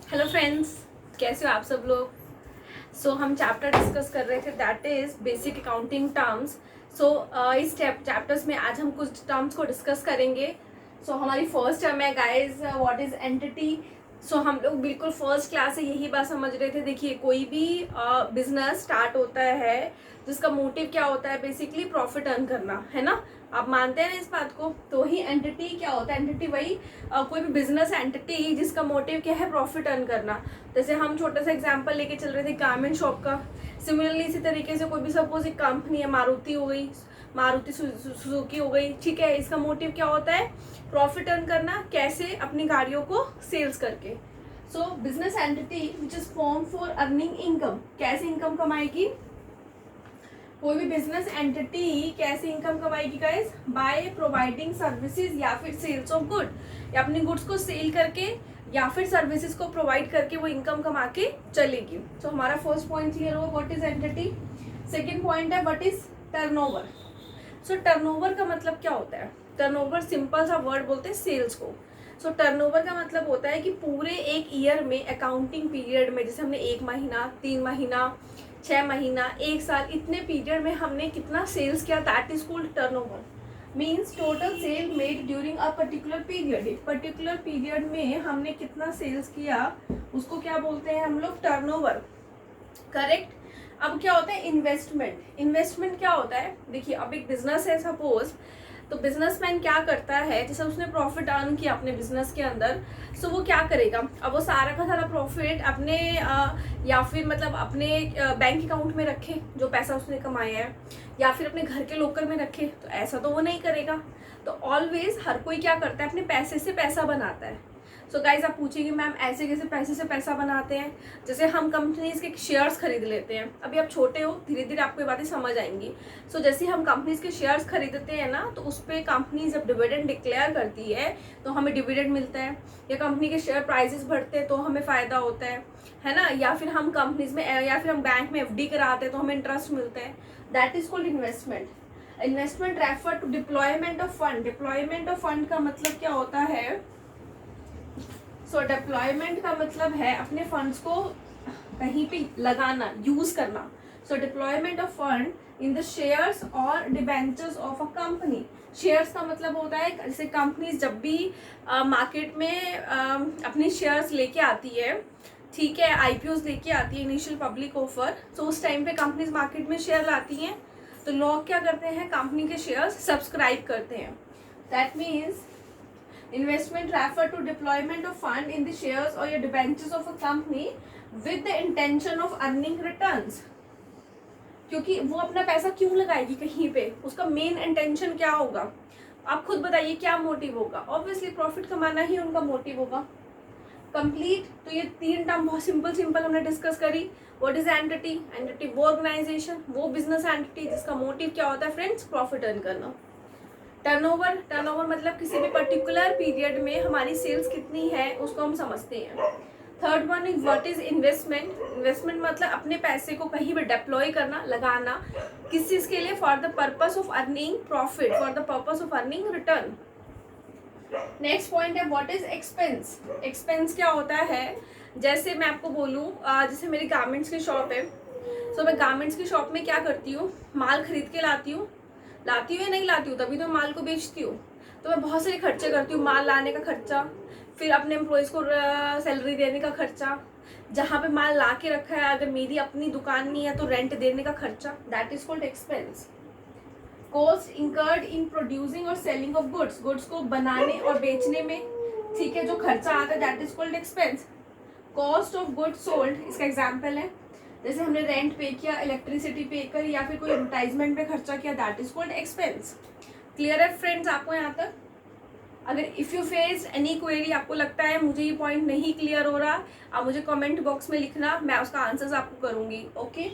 Hello friends, कैसे हो आप सब लोग। हम चैप्टर डिस्कस कर रहे थे, that is basic accounting terms. इस चैप्टर्स में आज हम कुछ टर्म्स को डिस्कस करेंगे। हमारी फर्स्ट टर्म है गाइज, व्हाट इज एंटिटी। हम लोग बिल्कुल फर्स्ट क्लास से यही बात समझ रहे थे। देखिए, कोई भी बिजनेस स्टार्ट होता है जिसका मोटिव क्या होता है, बेसिकली प्रॉफिट अर्न करना, है ना। आप मानते हैं ना इस बात को। तो ही एंटिटी क्या होता है, एंटिटी वही कोई भी बिजनेस एंटिटी जिसका मोटिव क्या है, प्रॉफिट अर्न करना। जैसे हम छोटा सा एग्जांपल लेके चल रहे थे गारमेंट शॉप का। सिमिलरली इसी तरीके से कोई भी सपोज एक कंपनी है, मारुति हो गई, मारुति सुजुकी हो गई, ठीक है। इसका मोटिव क्या होता है, प्रॉफिट अर्न करना, कैसे, अपनी गाड़ियों को सेल्स करके। Business entity which is form for earning income, कैसे इनकम कमाएगी कोई भी बिजनेस एंटिटी, कैसे इनकम कमाएगी गाइस, बाय प्रोवाइडिंग सर्विसेज या फिर सेल्स ऑफ गुड, या अपनी गुड्स को सेल करके या फिर सर्विसेज को प्रोवाइड करके वो इनकम कमा के चलेगी। हमारा फर्स्ट पॉइंट क्लियर हुआ, what is entity. Second point है व्हाट इज टर्नओवर। टर्नओवर का मतलब क्या होता है। टर्नओवर सिंपल सा वर्ड बोलते हैं सेल्स को। टर्नओवर का मतलब होता है कि पूरे एक ईयर में, अकाउंटिंग पीरियड में, जैसे हमने 1 महीना, 3 महीना, 6 महीना, 1 साल, इतने पीरियड में हमने कितना सेल्स किया, that is called turnover. Means total sale made during a particular period. एक पर्टिकुलर पीरियड में हमने कितना सेल्स किया, उसको क्या बोलते हैं हम लोग, टर्नओवर। करेक्ट। अब क्या होता है इन्वेस्टमेंट। इन्वेस्टमेंट क्या होता है, देखिए अब एक बिजनेस है सपोज, तो बिजनेसमैन क्या करता है, जैसे उसने प्रॉफिट अर्न किया अपने बिजनेस के अंदर, वो क्या करेगा, अब वो सारा का सारा प्रॉफिट अपने या फिर मतलब अपने बैंक अकाउंट में रखे जो पैसा उसने कमाया है, या फिर अपने घर के लॉकर में रखे, तो ऐसा तो वो नहीं करेगा। तो ऑलवेज हर कोई क्या करता है, अपने पैसे से पैसा बनाता है। गाइज आप पूछेंगे मैम ऐसे कैसे पैसे से पैसा बनाते हैं। जैसे हम कंपनीज के शेयर्स खरीद लेते हैं, अभी आप छोटे हो, धीरे धीरे आपको ये बातें समझ आएंगी। जैसे हम कंपनीज के शेयर्स खरीदते हैं ना, तो उस पर कंपनी जब डिविडेंड डिक्लेयर करती है तो हमें डिविडेंड मिलता है, या कंपनी के शेयर प्राइसेस बढ़ते हैं तो हमें फ़ायदा होता है ना। या फिर हम कंपनीज में या फिर हम बैंक में एफडी कराते हैं तो हमें इंटरेस्ट मिलता है। That is called investment. Investment refer to deployment of fund. Deployment of fund का मतलब क्या होता है, डिप्लॉयमेंट का मतलब है अपने फंड्स को कहीं पे लगाना, यूज करना। Deployment of fund in the shares और debentures of a company. Shares का मतलब होता है जैसे कंपनी जब भी मार्केट में अपनी शेयर्स लेके आती है, ठीक है, आईपीओज लेके आती है, इनिशियल पब्लिक ऑफर। उस टाइम पे कंपनीज मार्केट में शेयर लाती हैं, तो लोग क्या करते हैं, कंपनी के शेयर्स सब्सक्राइब करते हैं। That means investment refer to deployment of fund in the shares or your debentures of a company with the intention of earning returns। क्योंकि वो अपना पैसा क्यों लगाएगी कहीं पे, उसका मेन इंटेंशन क्या होगा, आप खुद बताइए क्या मोटिव होगा। ऑब्वियसली प्रॉफिट कमाना ही उनका मोटिव होगा। कंप्लीट। तो ये 3 टर्म बहुत सिंपल हमने डिस्कस करी। What is entity. एंटिटी वो ऑर्गेनाइजेशन, वो बिजनेस एंटिटी जिसका मोटिव क्या होता है फ्रेंड्स, प्रॉफिट अर्न करना। टर्नओवर। टर्नओवर मतलब किसी भी पर्टिकुलर पीरियड में हमारी सेल्स कितनी है उसको हम समझते हैं। Third one is what is investment. Investment मतलब अपने पैसे को कहीं भी डिप्लॉय करना, लगाना, किस चीज के लिए, for the purpose of earning profit, for the purpose of earning return. Next point है व्हाट इज एक्सपेंस। एक्सपेंस क्या होता है, जैसे मैं आपको बोलूँ, जैसे मेरी गारमेंट्स की शॉप है, मैं गारमेंट्स की शॉप में क्या करती हूँ, माल खरीद के लाती हूँ या नहीं लाती हूँ, तभी तो माल को बेचती हूँ। तो मैं बहुत सारे खर्चे करती हूँ, माल लाने का खर्चा, फिर अपने एम्प्लॉयज़ को सैलरी देने का खर्चा, जहाँ पे माल ला के रखा है अगर मेरी अपनी दुकान नहीं है तो रेंट देने का खर्चा, that is called expense. Cost incurred in producing और सेलिंग ऑफ गुड्स। गुड्स को बनाने और बेचने में, ठीक है, जो खर्चा आता है that is called expense. Cost of goods sold, इसका एग्जाम्पल है जैसे हमने रेंट पे किया, इलेक्ट्रिसिटी पे कर, या फिर कोई एडवर्टाइजमेंट पे खर्चा किया, that is called expense. Clear है फ्रेंड्स आपको यहाँ तक। अगर if you face any query, आपको लगता है मुझे ये पॉइंट नहीं क्लियर हो रहा, आप मुझे कमेंट बॉक्स में लिखना, मैं उसका आंसर्स आपको करूँगी। ओके,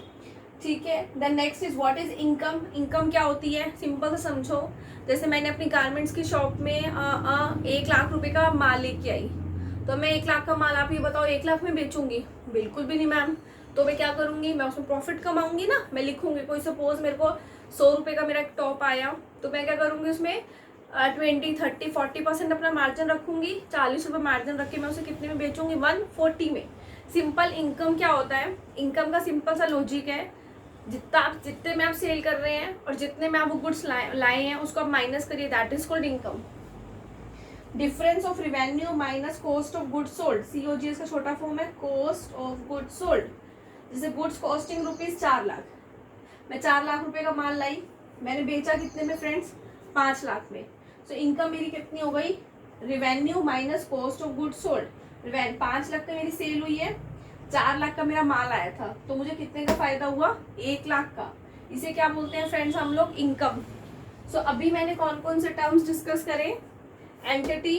ठीक है। Then next is what is income. Income क्या होती है, सिंपल से समझो। जैसे मैंने अपनी गारमेंट्स की शॉप में 1 लाख रुपए का माल लेके आई, तो मैं 1 लाख का माल, आप ये बताओ 1 लाख में बेचूंगी, बिल्कुल भी नहीं मैम। तो मैं क्या करूंगी, मैं उसमें प्रॉफिट कमाऊंगी ना, मैं लिखूंगी, कोई सपोज मेरे को 100 रुपये का मेरा एक टॉप आया, तो मैं क्या करूंगी उसमें 20, 30, 40% अपना मार्जिन रखूंगी, 40 रुपये मार्जिन रख के मैं उसे कितने में बेचूंगी, 140 में। सिंपल इनकम क्या होता है, इनकम का सिंपल सा लॉजिक है, जितने में आप सेल कर रहे हैं और जितने में आप वो गुड्स लाए हैं उसको आप माइनस करिए, that is called income. Difference of revenue minus cost of goods sold, COGS का छोटा फॉर्म है कॉस्ट ऑफ गुड्स सोल्ड। जैसे गुड्स कॉस्टिंग रुपीज 4 लाख, मैं 4 लाख रुपए का माल लाई, मैंने बेचा कितने में फ्रेंड्स, 5 लाख में। सो इनकम मेरी कितनी हो गई, revenue minus cost of goods sold. 5 lakh का मेरी सेल हुई है, 4 लाख का मेरा माल आया था, तो मुझे कितने का फायदा हुआ, 1 लाख का। इसे क्या बोलते हैं फ्रेंड्स हम लोग, इनकम। सो अभी मैंने कौन कौन से टर्म्स डिस्कस करे, entity,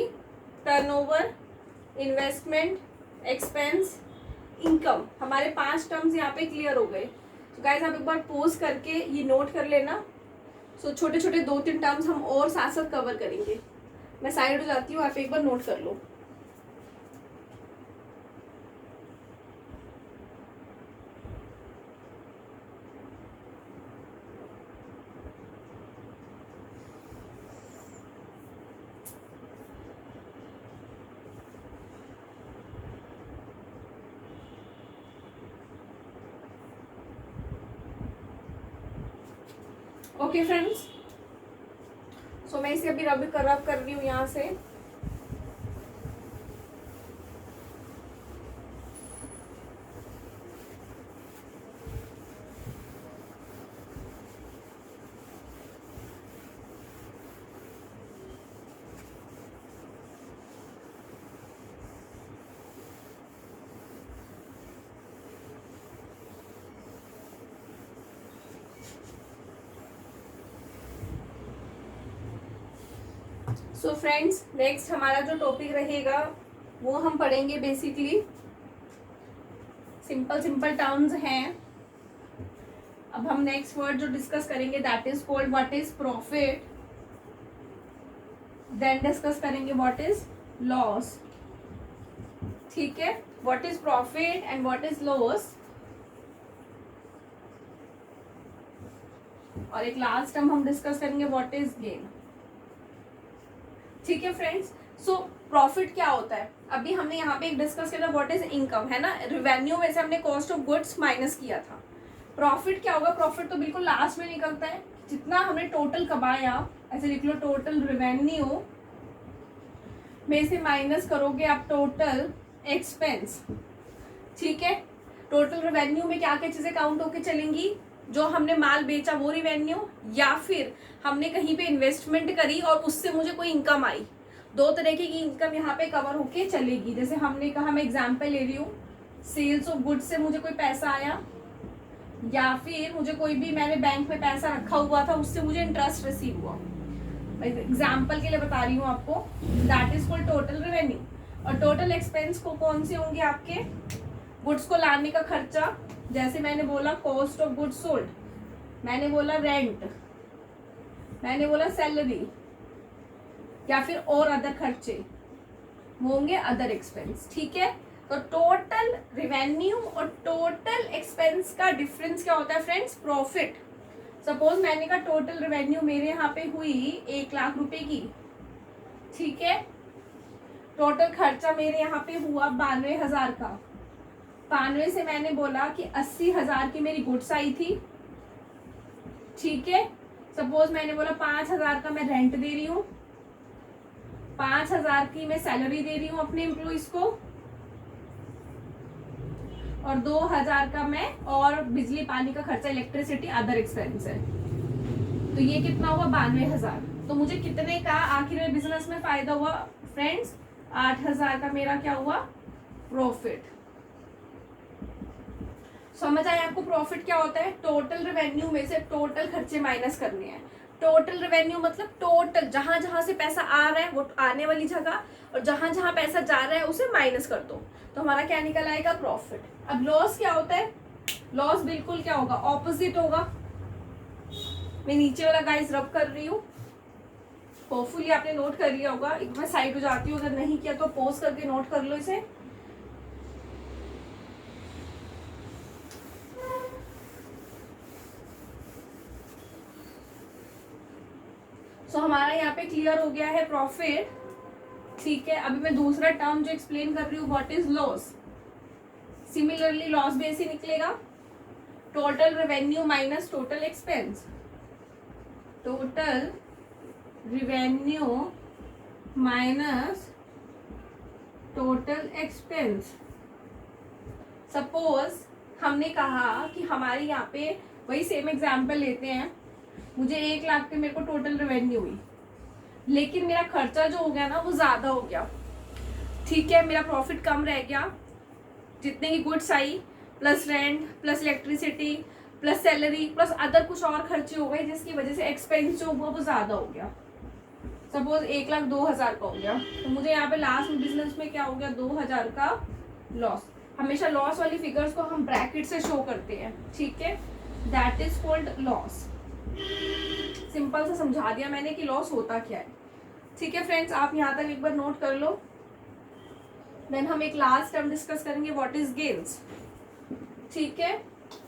turnover, investment, expense, income, हमारे 5 टर्म्स यहाँ पे क्लियर हो गए। तो गाइस आप एक बार पॉज करके ये नोट कर लेना। सो छोटे छोटे 2-3 टर्म्स हम और साथ साथ कवर करेंगे। मैं साइड हो जाती हूँ, आप एक बार नोट कर लो। ओके फ्रेंड्स, सो मैं इसे अभी रब कर रही हूँ यहाँ से। सो फ्रेंड्स, नेक्स्ट हमारा जो टॉपिक रहेगा वो हम पढ़ेंगे बेसिकली सिंपल टर्म्स हैं। अब हम नेक्स्ट वर्ड जो डिस्कस करेंगे that is called what is profit, then discuss करेंगे व्हाट इज लॉस। ठीक है, what is profit and what is loss, और एक लास्ट टर्म हम डिस्कस करेंगे व्हाट इज गेन। ठीक है फ्रेंड्स, सो प्रॉफिट क्या होता है, अभी हमने यहाँ पे एक डिस्कस किया था व्हाट इज इनकम, है ना, रिवेन्यू में से हमने कॉस्ट ऑफ गुड्स माइनस किया था। प्रॉफिट क्या होगा, प्रॉफिट तो बिल्कुल लास्ट में निकलता है, जितना हमने टोटल कमाया, ऐसे लिख लो टोटल रिवेन्यू में से माइनस करोगे आप टोटल एक्सपेंस। ठीक है, टोटल रिवेन्यू में क्या क्या चीजें काउंट होके चलेंगी, जो हमने माल बेचा वो रिवेन्यू, या फिर हमने कहीं पे इन्वेस्टमेंट करी और उससे मुझे कोई इनकम आई। 2 तरीके की इनकम यहाँ पे कवर होके चलेगी। जैसे हमने कहा, मैं एग्जांपल ले रही हूँ, सेल्स ऑफ गुड्स से मुझे कोई पैसा आया, या फिर मुझे कोई भी, मैंने बैंक में पैसा रखा हुआ था उससे मुझे इंटरेस्ट रिसीव हुआ। एग्जाम्पल के लिए बता रही हूँ आपको, that is called total revenue. और टोटल एक्सपेंस को कौन से होंगे, आपके गुड्स को लाने का खर्चा, जैसे मैंने बोला कॉस्ट ऑफ गुड्स सोल्ड, मैंने बोला रेंट, मैंने बोला सैलरी, या फिर और अदर खर्चे, वो होंगे अदर एक्सपेंस। ठीक है, तो टोटल रिवेन्यू और टोटल एक्सपेंस का डिफरेंस क्या होता है फ्रेंड्स, प्रॉफिट। सपोज मैंने कहा टोटल रिवेन्यू मेरे यहाँ पे हुई 1 लाख रुपए की, ठीक है, टोटल खर्चा मेरे यहाँ पे हुआ 92,000 का। 92 से मैंने बोला कि 80,000 की मेरी गुड्स आई थी। ठीक है, सपोज मैंने बोला 5,000 का मैं रेंट दे रही हूँ, 5,000 की मैं सैलरी दे रही हूँ अपने एम्प्लॉइज को, और 2,000 का मैं और बिजली पानी का खर्चा, इलेक्ट्रिसिटी, अदर एक्सपेंस है। तो ये कितना हुआ, 92,000। तो मुझे कितने का आखिर में बिजनेस में फायदा हुआ फ्रेंड्स, 8,000 का मेरा क्या हुआ, प्रॉफिट। समझ आया आपको प्रॉफिट क्या होता है, टोटल रेवेन्यू में से टोटल खर्चे माइनस करने हैं। टोटल रेवेन्यू मतलब टोटल जहां जहां से पैसा आ रहा है वो आने वाली जगह, और जहां जहां पैसा जा रहा है उसे माइनस कर दो, तो हमारा क्या निकल आएगा, प्रॉफिट। अब लॉस क्या होता है, लॉस बिल्कुल क्या होगा, ऑपोजिट होगा। मैं नीचे वाला गाइस रब कर रही हूँ, होपफुली आपने नोट कर लिया होगा। एक मैं साइड हो जाती हूँ, अगर नहीं किया तो पॉज करके नोट कर लो इसे। सो हमारा यहाँ पे क्लियर हो गया है प्रॉफिट, ठीक है। अभी मैं दूसरा टर्म जो एक्सप्लेन कर रही हूँ, what is loss. Similarly loss भी ऐसे निकलेगा, total revenue minus total expense, total revenue minus total expense. Suppose हमने कहा कि हमारे यहाँ पे वही सेम एग्जाम्पल लेते हैं, मुझे 1 लाख पे मेरे को टोटल रेवेन्यू हुई, लेकिन मेरा खर्चा जो हो गया ना वो ज़्यादा हो गया, ठीक है। मेरा प्रॉफिट कम रह गया, जितने की गुड्स आई plus rent plus electricity plus salary plus other कुछ और खर्चे हो गए, जिसकी वजह से एक्सपेंस जो हुआ वो ज़्यादा हो गया। सपोज 1,02,000 का हो गया, तो मुझे यहाँ पे लास्ट बिजनेस में क्या हो गया, 2,000 का लॉस। हमेशा लॉस वाली फिगर्स को हम ब्रैकेट से शो करते हैं, ठीक है। That is called loss. Simple सा समझा दिया मैंने कि लॉस होता क्या है, ठीक है फ्रेंड्स। आप यहाँ तक एक बार नोट कर लो। देन हम एक लास्ट टर्म डिस्कस करेंगे, व्हाट इज गेन्स, ठीक है।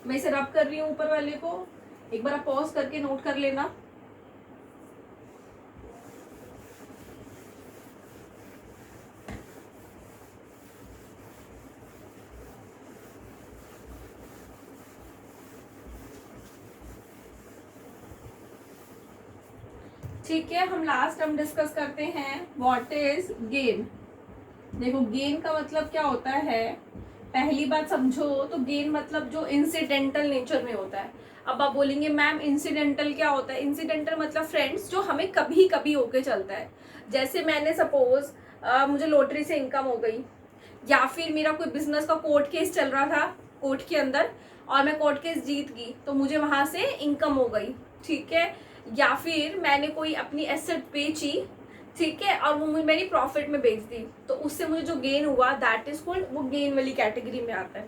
मैं इसे रब कर रही हूँ ऊपर वाले को, एक बार आप पॉज करके नोट कर लेना। ठीक है, हम लास्ट टर्म डिस्कस करते हैं, व्हाट इज गेन। देखो गेन का मतलब क्या होता है, पहली बात समझो तो गेन मतलब जो इंसिडेंटल नेचर में होता है। अब आप बोलेंगे मैम इंसिडेंटल क्या होता है। इंसिडेंटल मतलब फ्रेंड्स जो हमें कभी कभी होके चलता है। जैसे मैंने सपोज मुझे लॉटरी से इनकम हो गई, या फिर मेरा कोई बिजनेस का कोर्ट केस चल रहा था कोर्ट के अंदर और मैं कोर्ट केस जीत गई तो मुझे वहां से इनकम हो गई, ठीक है। या फिर मैंने कोई अपनी एसेट बेची, ठीक है, और वो मैंने प्रॉफिट में बेच दी, तो उससे मुझे जो गेन हुआ दैट इज कॉल्ड, वो गेन वाली कैटेगरी में आता है।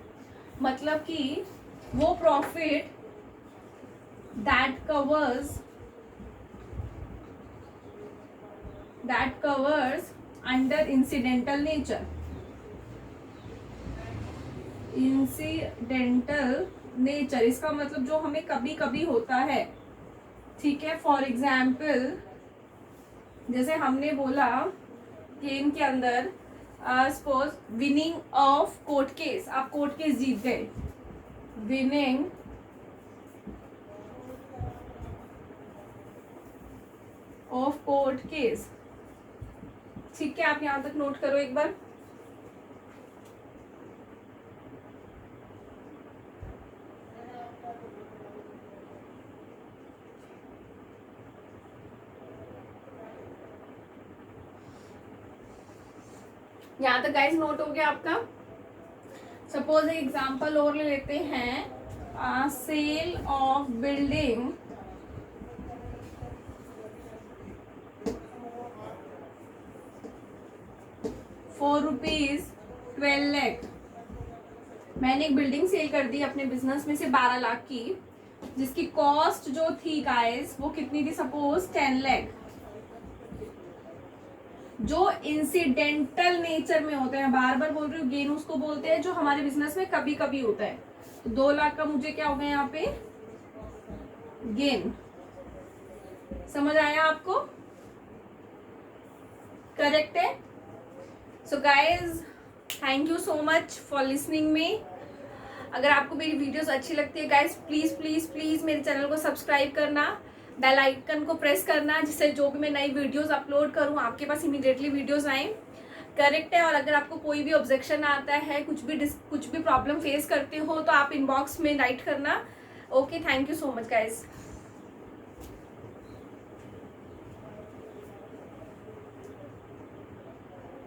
मतलब कि वो profit that covers under incidental nature. Incidental nature इसका मतलब जो हमें कभी कभी होता है, ठीक है। फॉर एग्जाम्पल जैसे हमने बोला गेम के अंदर suppose winning of court case, आप कोर्ट केस जीत गए, विनिंग ऑफ कोर्ट केस, ठीक है। आप यहां तक नोट करो एक बार। यहाँ तक गाइस नोट हो गया आपका। सपोज एक एग्जांपल और ले लेते हैं, सेल ऑफ बिल्डिंग ₹12 लाख। मैंने एक बिल्डिंग सेल कर दी अपने बिजनेस में से 12 लाख की, जिसकी कॉस्ट जो थी गाइस वो कितनी थी, सपोज 10 लाख। जो इंसिडेंटल नेचर में होते हैं, बार बार बोल रही हूँ, गेन उसको बोलते हैं जो हमारे बिजनेस में कभी कभी होता है। तो 2 लाख का मुझे क्या हो गया यहाँ पे, गेन। समझ आया आपको, करेक्ट है। So guys thank you so much for listening me. अगर आपको मेरी वीडियोस अच्छी लगती है गाइज, प्लीज प्लीज प्लीज मेरे चैनल को सब्सक्राइब करना, बेल आइकन को प्रेस करना, जिससे जो भी मैं नई वीडियोस अपलोड करूं आपके पास इमीडिएटली वीडियोस आए, करेक्ट है। और अगर आपको कोई भी ऑब्जेक्शन आता है, कुछ भी प्रॉब्लम फेस करते हो, तो आप इनबॉक्स में राइट करना। Okay, thank you so much guys.